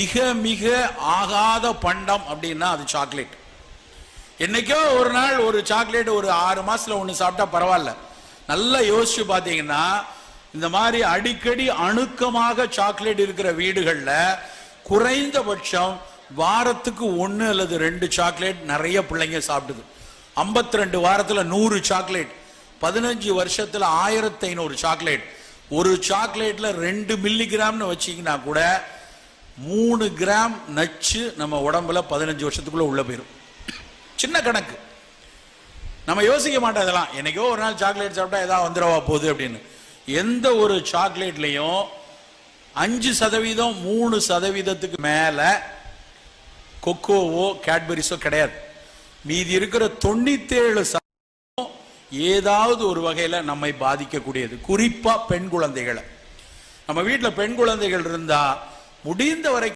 மிக மிக ஆகாத பண்டம் அப்படின்னா அது சாக்லேட். என்னைக்கோ ஒரு நாள் ஒரு சாக்லேட் ஒரு 6 மாசத்துல ஒன்று சாப்பிட்டா பரவாயில்ல. நல்லா யோசிச்சு பார்த்தீங்கன்னா இந்த மாதிரி அடிக்கடி அணுக்கமாக சாக்லேட் இருக்கிற வீடுகளில் குறைந்தபட்சம் வாரத்துக்கு 1 அல்லது 2 சாக்லேட் நிறைய பிள்ளைங்க சாப்பிடுது. 52 வாரத்தில் 100 சாக்லேட், 15 வருஷத்துல 1500 சாக்லேட். ஒரு சாக்லேட்ல 2 மில்லிகிராம்னு வச்சீங்கன்னா கூட 3 கிராம் நச்சு நம்ம உடம்புல 15 வருஷத்துக்குள்ள உள்ள போயிடும். சின்ன கணக்கு, நம்ம யோசிக்க மாட்டோம் இதெல்லாம். என்னைக்கோ ஒரு நாள் சாக்லேட் சாப்பிட்டா ஏதாவது வந்துடவா போகுது அப்படின்னு. எந்த ஒரு சாக்லேட்லையும் 5% 3%க்கு மேல கொக்கோவோ கேட்பரிஸோ கிடையாது. மீதி இருக்கிற 97% ஏதாவது ஒரு வகையில நம்மை பாதிக்கக்கூடியது. குறிப்பா பெண் குழந்தைகளை. நம்ம வீட்டில் பெண் குழந்தைகள் இருந்தா முடிந்த வரைக்கும்